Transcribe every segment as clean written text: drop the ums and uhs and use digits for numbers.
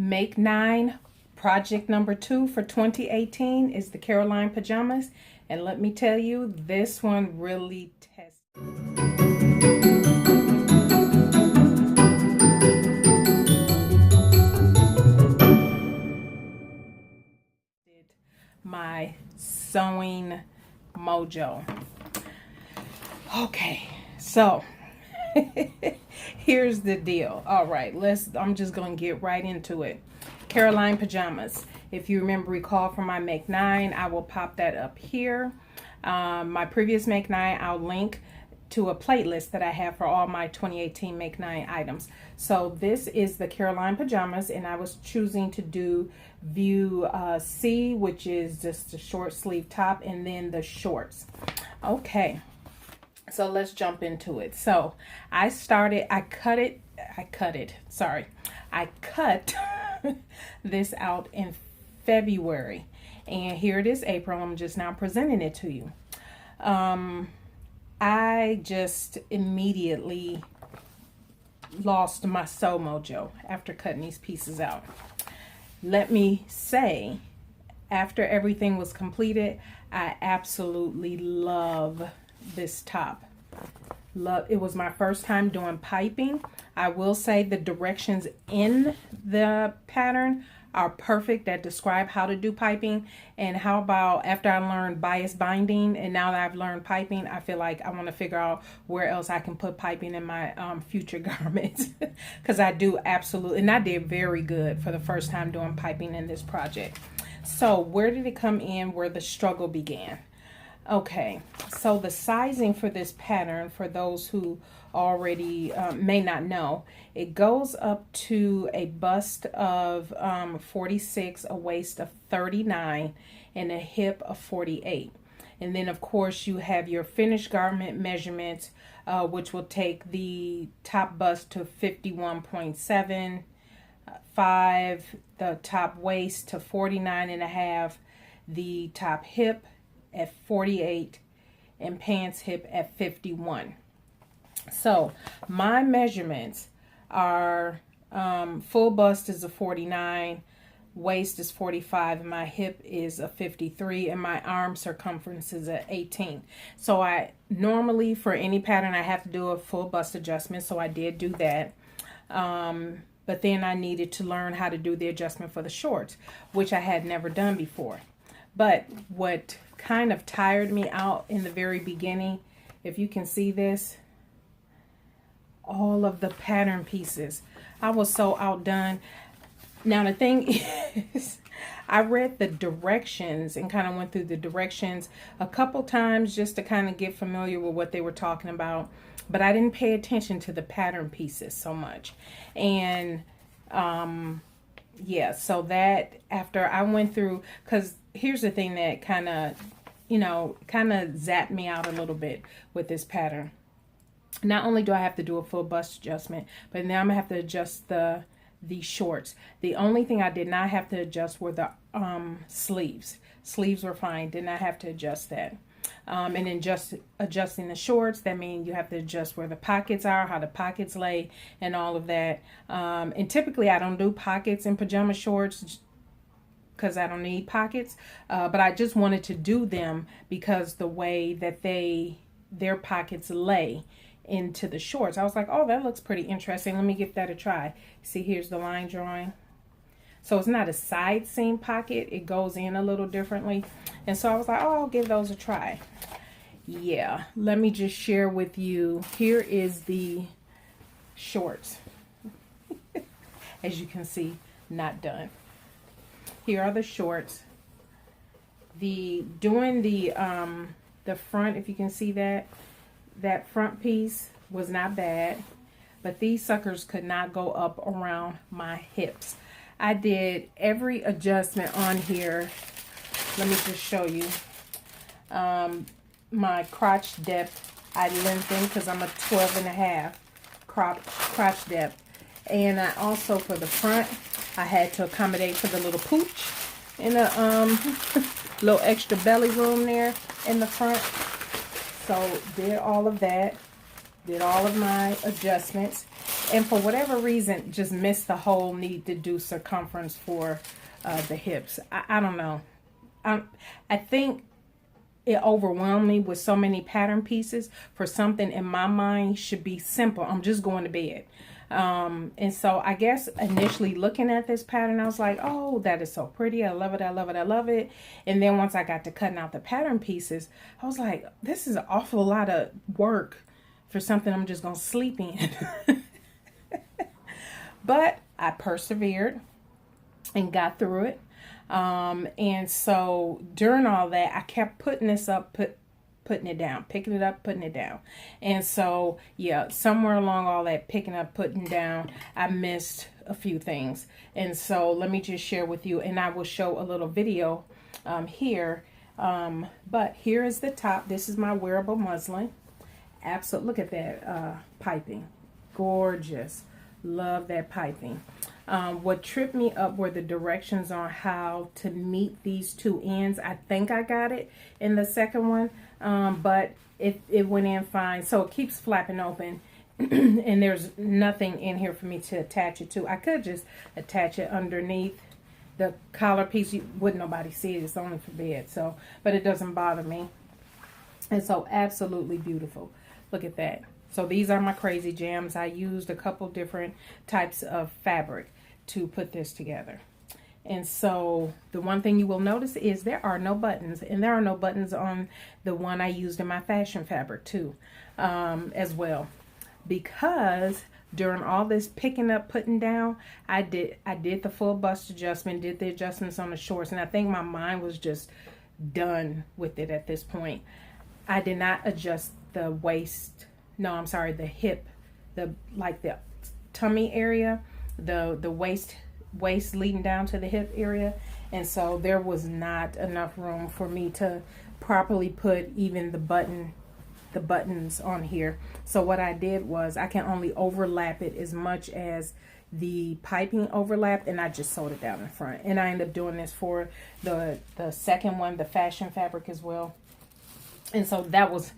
Make 9 project number 2 for 2018 is the Carolynpajamas, and let me tell you, this one really tests my sewing mojo. Okay, so here's the deal. All right, I'm just gonna get right into it. Carolynpajamas. If you recall from my Make 9, I will pop that up here. My previous Make 9, I'll link to a playlist that I have for all my 2018 Make 9 items. So this is the Carolynpajamas, and I was choosing to do view C, which is just the short sleeve top, and then the shorts. Okay, so let's jump into it. So I cut this out in February, and here it is April. I'm just now presenting it to you. I just immediately lost my sew mojo after cutting these pieces out. Let me say, after everything was completed, I absolutely love this top. It was my first time doing piping. I will say the directions in the pattern are perfect that describe how to do piping. And how about after I learned bias binding, and now that I've learned piping, I feel like I want to figure out where else I can put piping in my future garments, because I do absolutely, and I did very good for the first time doing piping in this project. So where did it come in where the struggle began? Okay, so the sizing for this pattern, for those who already may not know, it goes up to a bust of 46, a waist of 39, and a hip of 48. And then of course you have your finished garment measurements, which will take the top bust to 51.75, the top waist to 49.5, the top hip at 48, and pants hip at 51. So my measurements are full bust is a 49, waist is 45, and my hip is a 53, and my arm circumference is at 18. So I normally, for any pattern, I have to do a full bust adjustment, so I did do that. But then I needed to learn how to do the adjustment for the shorts, which I had never done before. But what kind of tired me out in the very beginning, if you can see this, all of the pattern pieces, I was so outdone. Now the thing is, I read the directions and kind of went through the directions a couple times just to kind of get familiar with what they were talking about, but I didn't pay attention to the pattern pieces so much. And yeah, so that after I went through, because here's the thing that kind of zapped me out a little bit with this pattern. Not only do I have to do a full bust adjustment, but now I'm gonna have to adjust the shorts. The only thing I did not have to adjust were the sleeves. Sleeves were fine, did not have to adjust that. And then just adjusting the shorts, that means you have to adjust where the pockets are, how the pockets lay, and all of that. And typically I don't do pockets in pajama shorts because I don't need pockets, but I just wanted to do them because the way that their pockets lay into the shorts, I was like, oh, that looks pretty interesting. Let me give that a try. See, here's the line drawing. So it's not a side seam pocket. It goes in a little differently. And so I was like, oh, I'll give those a try. Yeah, let me just share with you. Here is the shorts. As you can see, not done. Here are the shorts. Doing the front, if you can see that front piece was not bad, but these suckers could not go up around my hips. I did every adjustment on here. Let me just show you. My crotch depth, I lengthened because I'm a 12.5 crotch depth. And I also, for the front, I had to accommodate for the little pooch and a little extra belly room there in the front. So did all of that, did all of my adjustments. And for whatever reason, just missed the whole need to do circumference for the hips. I don't know. I think it overwhelmed me with so many pattern pieces for something in my mind should be simple. I'm just going to bed. And so I guess initially looking at this pattern, I was like, oh, that is so pretty. I love it. I love it. I love it. And then once I got to cutting out the pattern pieces, I was like, this is an awful lot of work for something I'm just going to sleep in. But I persevered and got through it. And so during all that, I kept putting this up, putting it down, picking it up, putting it down. And so, yeah, somewhere along all that picking up, putting down, I missed a few things. And so let me just share with you, and I will show a little video here. But here is the top. This is my wearable muslin. Absolutely. Look at that piping. Gorgeous. Love that piping. What tripped me up were the directions on how to meet these two ends. I think I got it in the second one, but it went in fine. So it keeps flapping open, and there's nothing in here for me to attach it to. I could just attach it underneath the collar piece. Wouldn't nobody see it. It's only for bed. So, but it doesn't bother me. And so absolutely beautiful. Look at that. So these are my crazy jams. I used a couple different types of fabric to put this together. And so the one thing you will notice is there are no buttons, and there are no buttons on the one I used in my fashion fabric too, as well, because during all this picking up, putting down, I did the full bust adjustment, did the adjustments on the shorts, and I think my mind was just done with it at this point. I did not adjust the waist. No, I'm sorry, the hip, the tummy area, the waist leading down to the hip area. And so there was not enough room for me to properly put even the buttons on here. So what I did was I can only overlap it as much as the piping overlapped, and I just sewed it down in front. And I ended up doing this for the second one, the fashion fabric as well. And so that was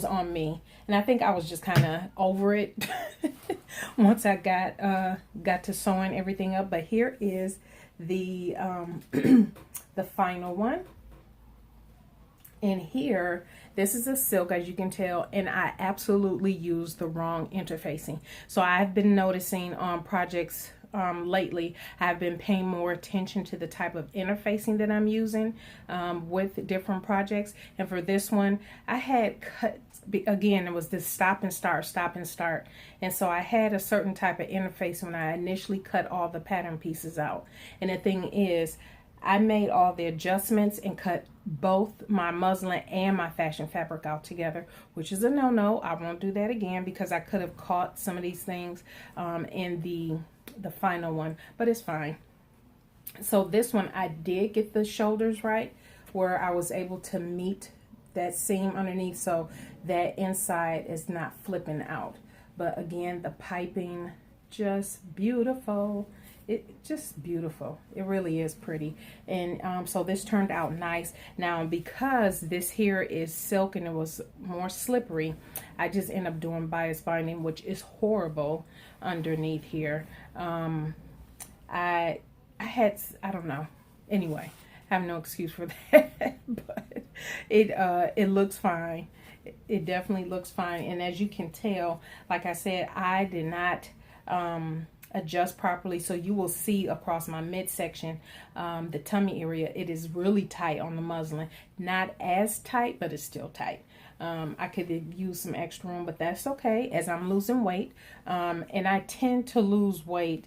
on me. And I think I was just kind of over it once I got to sewing everything up. But here is the the final one. And here, this is a silk, as you can tell, and I absolutely used the wrong interfacing. So I've been noticing on projects lately, I've been paying more attention to the type of interfacing that I'm using with different projects. And for this one, I had cut, again, it was this stop and start, stop and start. And so I had a certain type of interface when I initially cut all the pattern pieces out. And the thing is, I made all the adjustments and cut both my muslin and my fashion fabric out together, which is a no-no. I won't do that again because I could have caught some of these things in the final one, but it's fine. So this one, I did get the shoulders right where I was able to meet that seam underneath so that inside is not flipping out. But again, the piping, just beautiful. It just beautiful. It really is pretty. And so this turned out nice. Now, because this here is silk and it was more slippery, I just end up doing bias binding, which is horrible underneath here. I don't know. Anyway, I have no excuse for that, but it looks fine. It definitely looks fine. And as you can tell, like I said, I did not adjust properly, so you will see across my midsection, the tummy area, it is really tight on the muslin. Not as tight, but it's still tight. I could use some extra room, but that's okay as I'm losing weight. And I tend to lose weight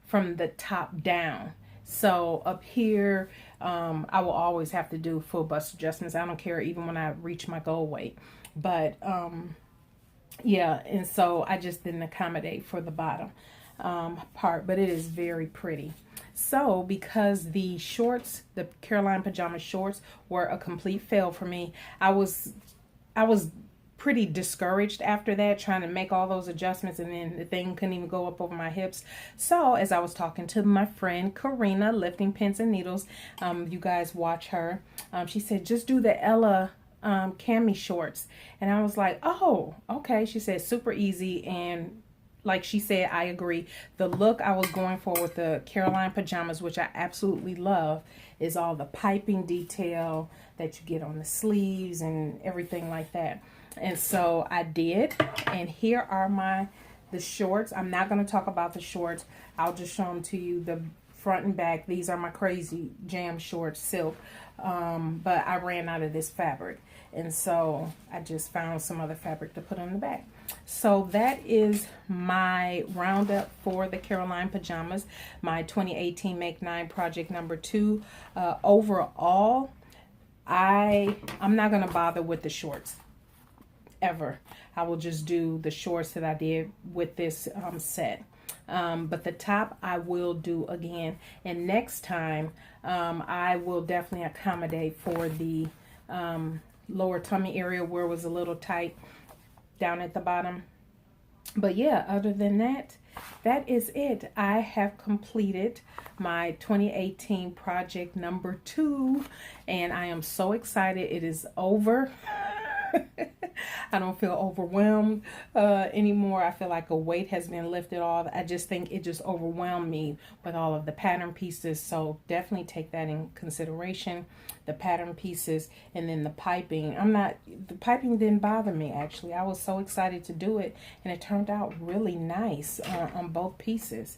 from the top down. So up here, I will always have to do full bust adjustments. I don't care even when I reach my goal weight. But yeah, and so I just didn't accommodate for the bottom part, but it is very pretty. So because the shorts, the Carolyn Pajamas shorts, were a complete fail for me, I was pretty discouraged after that, trying to make all those adjustments, and then the thing couldn't even go up over my hips. So as I was talking to my friend Karina, Lifting Pins and Needles, you guys watch her, she said, just do the Ella cami shorts. And I was like, oh, okay. She said super easy and like she said, I agree. The look I was going for with the Carolynpajamas, which I absolutely love, is all the piping detail that you get on the sleeves and everything like that. And so I did. And here are the shorts. I'm not going to talk about the shorts. I'll just show them to you, the front and back. These are my Crazy Jam shorts, silk. But I ran out of this fabric. And so I just found some other fabric to put on the back. So that is my roundup for the Carolynpajamas, my 2018 Make 9 project number 2. Overall, I'm not going to bother with the shorts ever. I will just do the shorts that I did with this set. But the top I will do again. And next time, I will definitely accommodate for the lower tummy area where it was a little tight down at the bottom. But yeah, other than that, that is it. I have completed my 2018 project number 2, and I am so excited. It is over. I don't feel overwhelmed anymore. I feel like a weight has been lifted off. I just think it just overwhelmed me with all of the pattern pieces. So definitely take that in consideration. The pattern pieces and then the piping. The piping didn't bother me actually. I was so excited to do it, and it turned out really nice on both pieces.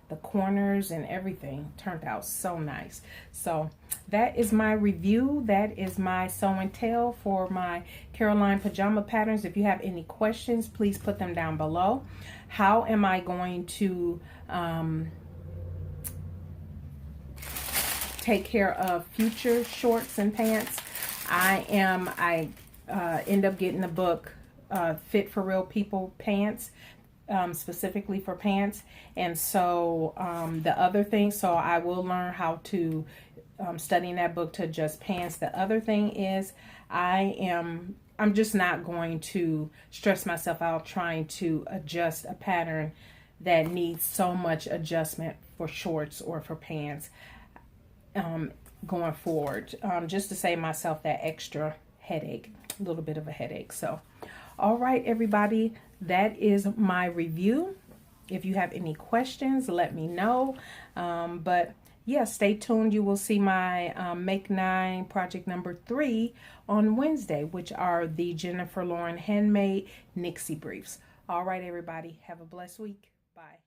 The corners and everything turned out so nice. So that is my review. That is my sew and tell for my Caroline pajama patterns. If you have any questions, please put them down below. How am I going to take care of future shorts and pants? I end up getting the book Fit for Real People Pants, specifically for pants. And so the other thing, so I will learn how to studying that book to adjust pants. The other thing is I'm just not going to stress myself out trying to adjust a pattern that needs so much adjustment for shorts or for pants going forward, just to save myself that extra headache, a little bit of a headache. So all right, everybody, that is my review. If you have any questions, let me know. But yeah, stay tuned. You will see my Make 9 project number 3 on Wednesday, which are the Jennifer Lauren handmade Nixie briefs. All right, everybody, have a blessed week. Bye.